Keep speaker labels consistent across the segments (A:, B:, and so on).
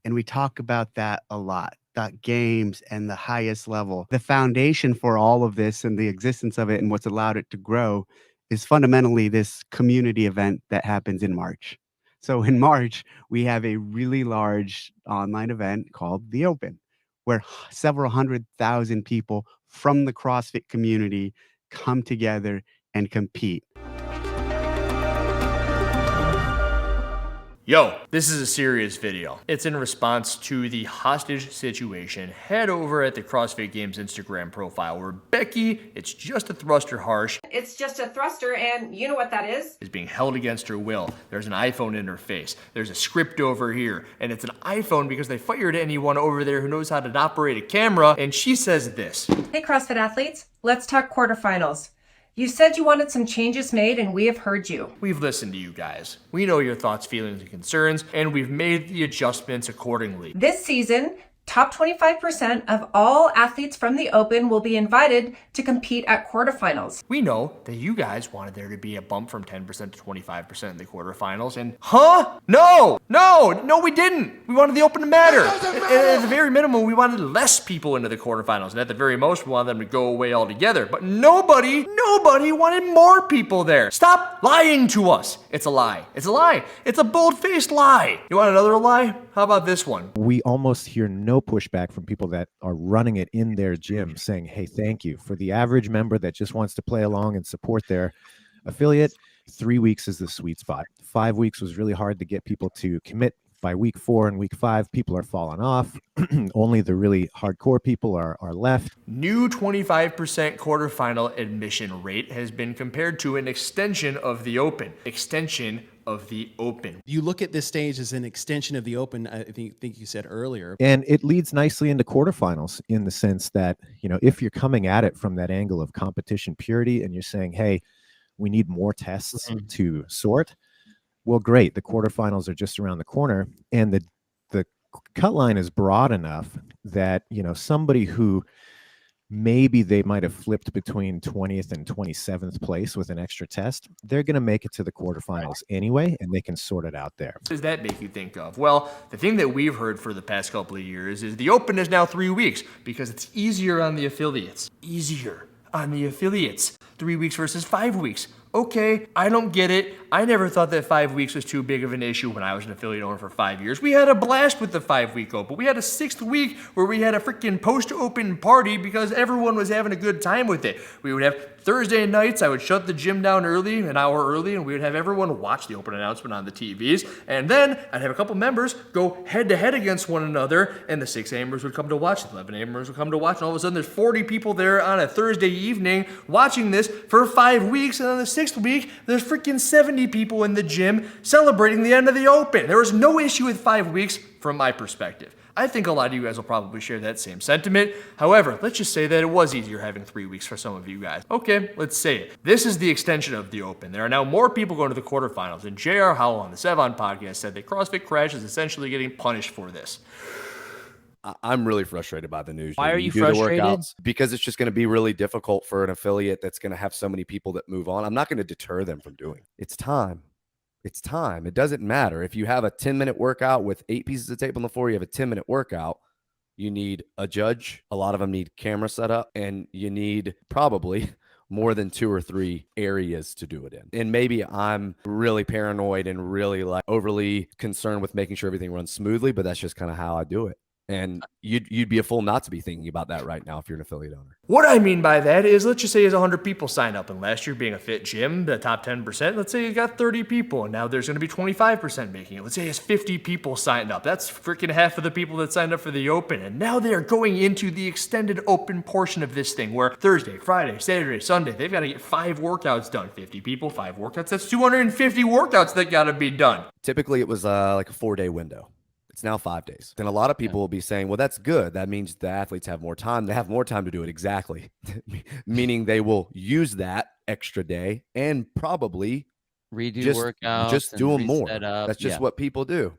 A: And we talk about that a lot, that games and the highest level. The foundation for all of this and the existence of it and what's allowed it to grow is fundamentally this community event that happens in March. So in March, we have a really large online event called The Open, where several 100,000 people from the CrossFit community come together and compete.
B: Yo, this is a serious video. It's in response to the hostage situation. Head over at the CrossFit Games Instagram profile where Becky, it's just a thruster harsh.
C: It's just a thruster, and you know what that is
B: being held against her will. There's an iPhone in her face. There's a script over here, and it's an iPhone because they fired anyone over there who knows how to operate a camera, and she says this.
C: Hey CrossFit athletes, let's talk quarterfinals. You said you wanted some changes made, and we have heard you.
B: We've listened to you guys. We know your thoughts, feelings, and concerns, and we've made the adjustments accordingly.
C: This season, top 25% of all athletes from the Open will be invited to compete at quarterfinals.
B: We know that you guys wanted there to be a bump from 10% to 25% in the quarterfinals, and No, we didn't. We wanted the Open to matter. And at the very minimum, we wanted less people into the quarterfinals, and at the very most, we wanted them to go away altogether. But nobody wanted more people there. Stop lying to us. It's a lie. It's a lie. It's a bold-faced lie. You want another lie? How about this one?
D: We almost hear no pushback from people that are running it in their gym saying, hey, thank you. For the average member that just wants to play along and support their affiliate, 3 weeks is the sweet spot. 5 weeks was really hard to get people to commit. By week 4 and week 5, people are falling off. Only the really hardcore people are left.
B: New 25% quarterfinal admission rate has been compared to an extension of the Open. Extension of the Open.
E: You look at this stage as an extension of the Open, I think you said earlier.
D: And it leads nicely into quarterfinals in the sense that, if you're coming at it from that angle of competition purity and you're saying, hey, we need more tests to sort, well, great. The quarterfinals are just around the corner, and the cut line is broad enough that, somebody who maybe they might have flipped between 20th and 27th place with an extra test, they're going to make it to the quarterfinals anyway, and they can sort it out there.
B: What does that make you think of? Well, the thing that we've heard for the past couple of years is the Open is now 3 weeks because it's easier on the affiliates. Easier on the affiliates. 3 weeks versus 5 weeks. Okay, I don't get it. I never thought that 5 weeks was too big of an issue when I was an affiliate owner for 5 years. We had a blast with the 5-week Open. We had a 6th week where we had a freaking post-Open party because everyone was having a good time with it. We would have Thursday nights, I would shut the gym down early, an hour early, and we would have everyone watch the Open announcement on the TVs. And then I'd have a couple members go head-to-head against one another, and the 6-amers would come to watch, the 11-amers would come to watch, and all of a sudden there's 40 people there on a Thursday evening watching this for 5 weeks, and on the 6th week, there's freaking 70 people in the gym celebrating the end of the Open. There was no issue with 5 weeks from my perspective. I think a lot of you guys will probably share that same sentiment. However, let's just say that it was easier having 3 weeks for some of you guys. Okay, let's say it. This is the extension of the Open. There are now more people going to the quarterfinals, and J.R. Howell on the Sevon podcast said that CrossFit Crash is essentially getting punished for this.
F: I'm really frustrated by the news.
G: Why are you frustrated?
F: Workouts, because it's just going to be really difficult for an affiliate that's going to have so many people that move on. I'm not going to deter them from doing it. It's time. It's time. It doesn't matter. If you have a 10-minute workout with 8 pieces of tape on the floor, you have a 10-minute workout. You need a judge. A lot of them need camera set up, and you need probably more than 2 or 3 areas to do it in. And maybe I'm really paranoid and really overly concerned with making sure everything runs smoothly, but that's just kind of how I do it. And you'd be a fool not to be thinking about that right now if you're an affiliate owner.
B: What I mean by that is, let's just say there's 100 people signed up, and last year being a fit gym, the top 10%, let's say you got 30 people, and now there's going to be 25% making it. Let's say there's 50 people signed up. That's freaking half of the people that signed up for the Open, and now they're going into the extended Open portion of this thing, where Thursday, Friday, Saturday, Sunday, they've got to get 5 workouts done. 50 people, 5 workouts, that's 250 workouts that got to be done.
F: Typically, it was like a 4-day window. It's now 5 days. Then a lot of people will be saying, well, that's good. That means the athletes have more time. They have more time to do it. Exactly. Meaning they will use that extra day and probably
G: redo
F: just
G: workouts,
F: just do them more.
G: Up.
F: That's just what people do.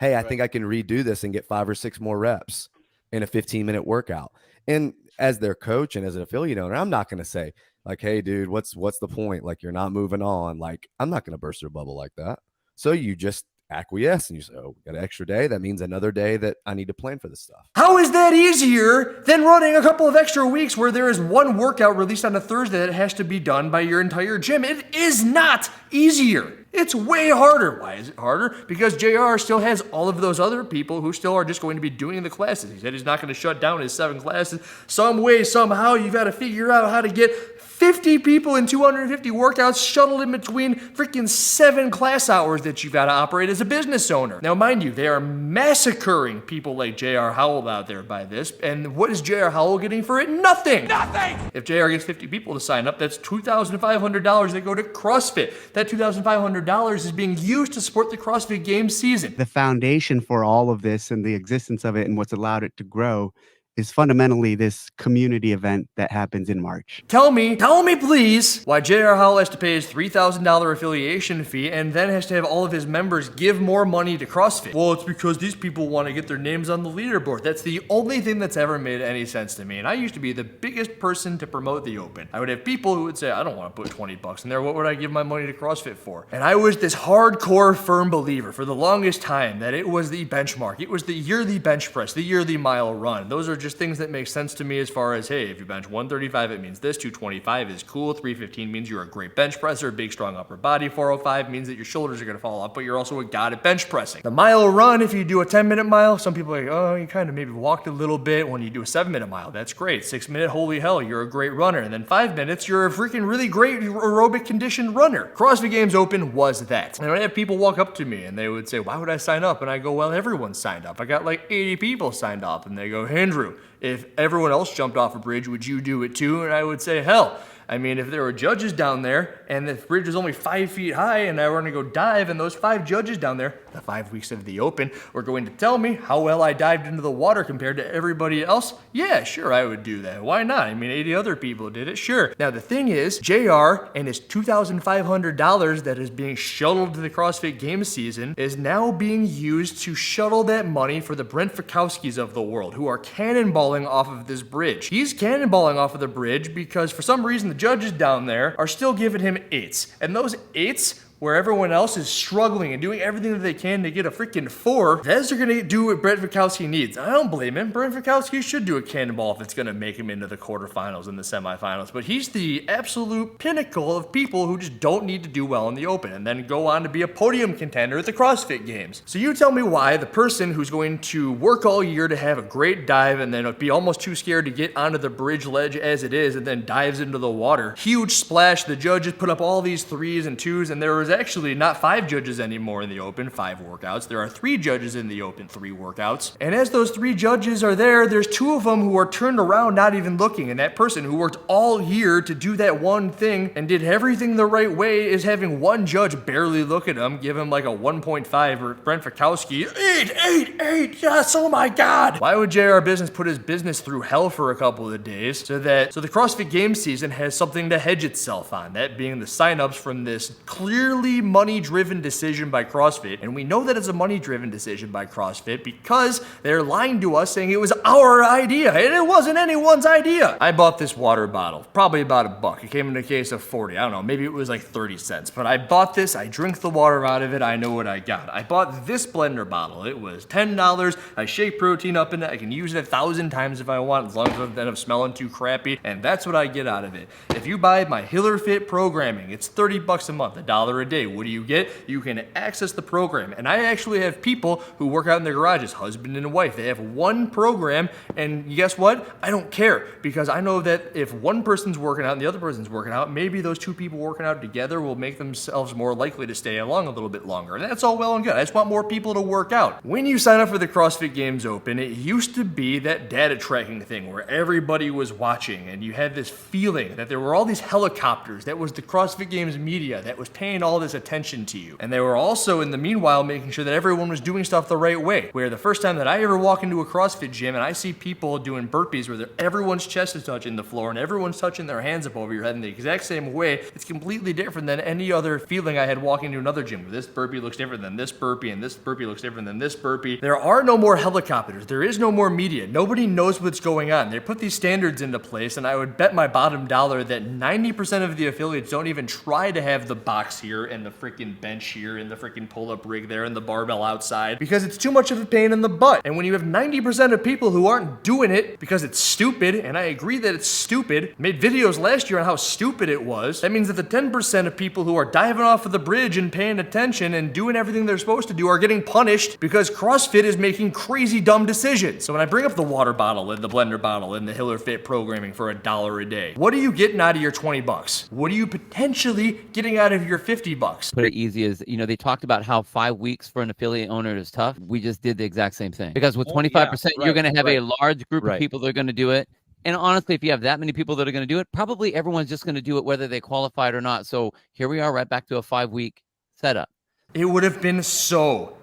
F: Hey, I think I can redo this and get 5 or 6 more reps in a 15-minute workout. And as their coach and as an affiliate owner, I'm not going to say like, hey, dude, what's the point? Like, you're not moving on. Like, I'm not going to burst their bubble like that. So you just acquiesce and you say, oh, we got an extra day. That means another day that I need to plan for this stuff.
B: How is that easier than running a couple of extra weeks where there is one workout released on a Thursday that has to be done by your entire gym? It is not easier. It's way harder. Why is it harder? Because JR still has all of those other people who still are just going to be doing the classes. He said he's not going to shut down his 7 classes. Some way, somehow, you've got to figure out how to get 50 people in 250 workouts shuttled in between freaking 7 class hours that you've got to operate as a business owner. Now, mind you, they are massacring people like J.R. Howell out there by this. And what is J.R. Howell getting for it? Nothing! Nothing! If J.R. gets 50 people to sign up, that's $2,500 that go to CrossFit. That $2,500 is being used to support the CrossFit Games season.
A: The foundation for all of this and the existence of it and what's allowed it to grow is fundamentally this community event that happens in March.
B: Tell me please, why J.R. Howell has to pay his $3,000 affiliation fee and then has to have all of his members give more money to CrossFit. Well, it's because these people want to get their names on the leaderboard. That's the only thing that's ever made any sense to me. And I used to be the biggest person to promote the Open. I would have people who would say, I don't want to put $20 in there. What would I give my money to CrossFit for? And I was this hardcore firm believer for the longest time that it was the benchmark. It was the yearly bench press, the yearly mile run. Those are just things that make sense to me as far as, hey, if you bench 135, it means this, 225 is cool, 315 means you're a great bench presser, big strong upper body, 405 means that your shoulders are going to fall off, but you're also a god at bench pressing. The mile run, if you do a 10-minute mile, some people are like, oh, you kind of maybe walked a little bit. When you do a 7-minute mile, that's great. 6-minute, holy hell, you're a great runner. And then 5 minutes, you're a freaking really great aerobic conditioned runner. CrossFit Games Open was that. And I have people walk up to me and they would say, why would I sign up? And I go, well, everyone signed up. I got like 80 people signed up. And they go, Andrew, if everyone else jumped off a bridge, would you do it too? And I would say, hell, I mean, if there were judges down there and the bridge was only 5 feet high and I were going to go dive and those 5 judges down there, the 5 weeks of the Open, were going to tell me how well I dived into the water compared to everybody else, yeah, sure, I would do that. Why not? I mean, 80 other people did it, sure. Now, the thing is, JR and his $2,500 that is being shuttled to the CrossFit Games season is now being used to shuttle that money for the Brent Fikowskis of the world, who are cannonballing off of this bridge. He's cannonballing off of the bridge because for some reason the judges down there are still giving him 8s. And those 8s, where everyone else is struggling and doing everything that they can to get a freaking 4, those are going to do what Brent Fikowski needs. I don't blame him. Brent Fikowski should do a cannonball if it's going to make him into the quarterfinals and the semifinals. But he's the absolute pinnacle of people who just don't need to do well in the Open and then go on to be a podium contender at the CrossFit Games. So you tell me why the person who's going to work all year to have a great dive and then be almost too scared to get onto the bridge ledge as it is and then dives into the water, huge splash, the judges put up all these 3s and 2s, and there was actually not 5 judges anymore in the Open, 5 workouts. There are 3 judges in the Open, 3 workouts. And as those 3 judges are there's 2 of them who are turned around not even looking. And that person who worked all year to do that one thing and did everything the right way is having one judge barely look at him, give him like a 1.5, or Brent Fikowski, 8, yes, oh my God. Why would JR Business put his business through hell for a couple of days so the CrossFit Games season has something to hedge itself on, that being the signups from this clearly money-driven decision by CrossFit, and we know that it's a money-driven decision by CrossFit because they're lying to us saying it was our idea, and it wasn't anyone's idea. I bought this water bottle, probably about $1. It came in a case of 40. I don't know, maybe it was like 30 cents, but I bought this, I drink the water out of it, I know what I got. I bought this blender bottle. It was $10. I shake protein up in it. I can use it 1,000 times if I want, as long as I don't end up smelling too crappy, and that's what I get out of it. If you buy my HillerFit programming, it's $30 a month, $1 a day. What do you get? You can access the program. And I actually have people who work out in their garages, husband and wife. They have one program, and guess what? I don't care, because I know that if one person's working out and the other person's working out, maybe those 2 people working out together will make themselves more likely to stay along a little bit longer. And that's all well and good. I just want more people to work out. When you sign up for the CrossFit Games Open, it used to be that data tracking thing where everybody was watching, and you had this feeling that there were all these helicopters. That was the CrossFit Games media that was paying all this attention to you. And they were also, in the meanwhile, making sure that everyone was doing stuff the right way. Where the first time that I ever walk into a CrossFit gym and I see people doing burpees where everyone's chest is touching the floor and everyone's touching their hands up over your head in the exact same way, it's completely different than any other feeling I had walking into another gym where this burpee looks different than this burpee and this burpee looks different than this burpee. There are no more helicopters. There is no more media. Nobody knows what's going on. They put these standards into place, and I would bet my bottom dollar that 90% of the affiliates don't even try to have the box here here and the freaking bench here and the freaking pull-up rig there and the barbell outside because it's too much of a pain in the butt. And when you have 90% of people who aren't doing it because it's stupid, and I agree that it's stupid, made videos last year on how stupid it was, that means that the 10% of people who are diving off of the bridge and paying attention and doing everything they're supposed to do are getting punished because CrossFit is making crazy dumb decisions. So when I bring up the water bottle and the blender bottle and the HillerFit programming for $1 a day, what are you getting out of your 20 bucks? What are you potentially getting out of your 50 bucks?
G: Put it easy as, they talked about how 5 weeks for an affiliate owner is tough. We just did the exact same thing. Because with 25%, you're going to have a large group of people that are going to do it. And honestly, if you have that many people that are going to do it, probably everyone's just going to do it whether they qualified or not. So here we are right back to a 5-week setup.
B: It would have been so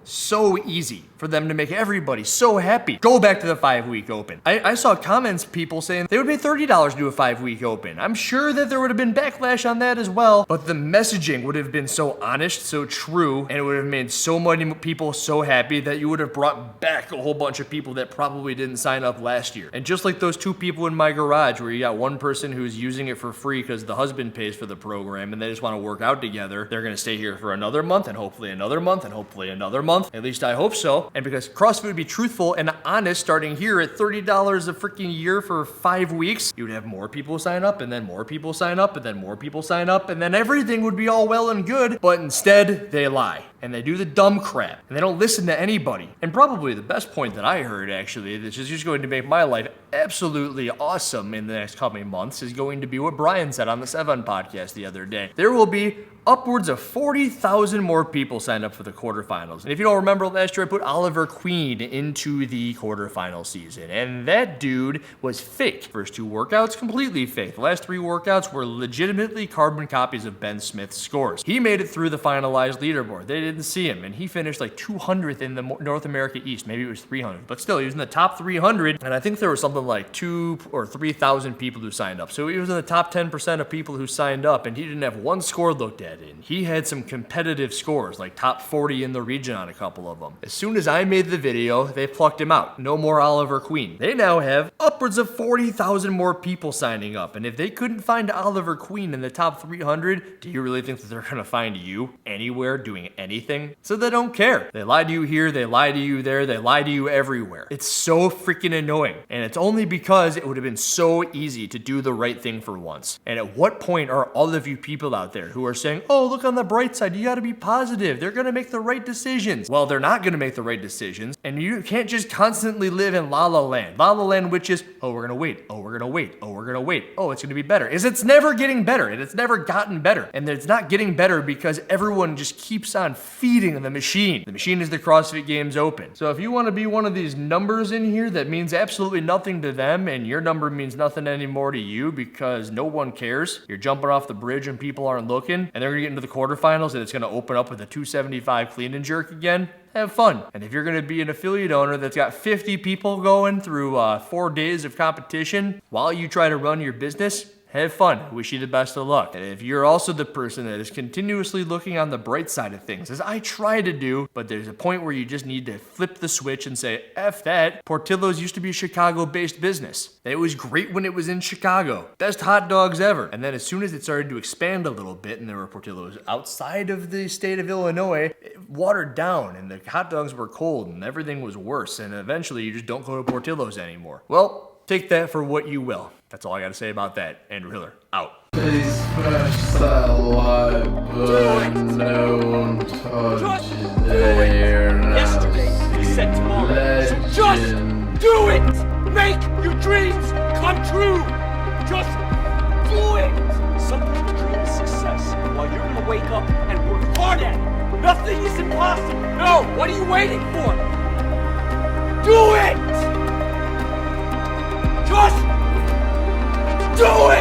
B: easy for them to make everybody so happy. Go back to the 5-week open. I saw comments, people saying they would pay $30 to do a 5-week open. I'm sure that there would have been backlash on that as well, but the messaging would have been so honest, so true, and it would have made so many people so happy that you would have brought back a whole bunch of people that probably didn't sign up last year. And just like those 2 people in my garage where you got one person who's using it for free because the husband pays for the program and they just want to work out together, they're going to stay here for another month and hopefully another month and hopefully another month. At least I hope so. And because CrossFit would be truthful and honest starting here at $30 a freaking year for 5 weeks, you would have more people sign up and then more people sign up and then more people sign up and then everything would be all well and good. But instead, they lie and they do the dumb crap and they don't listen to anybody. And probably the best point that I heard actually, this is just going to make my life absolutely awesome in the next coming months, is going to be what Brian said on the 7 podcast the other day. There will be upwards of 40,000 more people signed up for the quarterfinals. And if you don't remember last year, I put Oliver Queen into the quarterfinal season, and that dude was fake. First 2 workouts, completely fake. The last 3 workouts were legitimately carbon copies of Ben Smith's scores. He made it through the finalized leaderboard. They didn't see him, and he finished like 200th in the North America East. Maybe it was 300, but still, he was in the top 300, and I think there was something like 2,000 or 3,000 people who signed up. So he was in the top 10% of people who signed up, and he didn't have one score looked at. And he had some competitive scores, like top 40 in the region on a couple of them. As soon as I made the video, they plucked him out. No more Oliver Queen. They now have upwards of 40,000 more people signing up. And if they couldn't find Oliver Queen in the top 300, do you really think that they're going to find you anywhere doing anything? So they don't care. They lie to you here, they lie to you there, they lie to you everywhere. It's so freaking annoying. And it's only because it would have been so easy to do the right thing for once. And at what point are all of you people out there who are saying, oh, look on the bright side, you gotta be positive, they're gonna make the right decisions? Well, they're not gonna make the right decisions, and you can't just constantly live in la la land. La la land, which is, oh, we're gonna wait, oh, we're gonna wait, oh, we're gonna wait, oh, it's gonna be better. It's never getting better, and it's never gotten better. And it's not getting better because everyone just keeps on feeding the machine. The machine is the CrossFit Games Open. So if you wanna be one of these numbers in here that means absolutely nothing to them, and your number means nothing anymore to you because no one cares, you're jumping off the bridge and people aren't looking, and they're gonna get into the quarterfinals and it's going to open up with a 275 clean and jerk again, have fun. And if you're going to be an affiliate owner that's got 50 people going through 4 days of competition while you try to run your business, have fun. Wish you the best of luck. And if you're also the person that is continuously looking on the bright side of things, as I try to do, but there's a point where you just need to flip the switch and say, F that. Portillo's used to be a Chicago-based business. It was great when it was in Chicago. Best hot dogs ever. And then as soon as it started to expand a little bit and there were Portillo's outside of the state of Illinois, it watered down and the hot dogs were cold and everything was worse. And eventually you just don't go to Portillo's anymore. Well, take that for what you will. That's all I got to say about that. Andrew Hiller, out.
H: Yesterday, he said tomorrow. So just do it! Make your dreams come true! Just do it! Some people dream of success, while you're gonna wake up and work hard at it. Nothing is impossible. No, what are you waiting for? Do it! Just do it!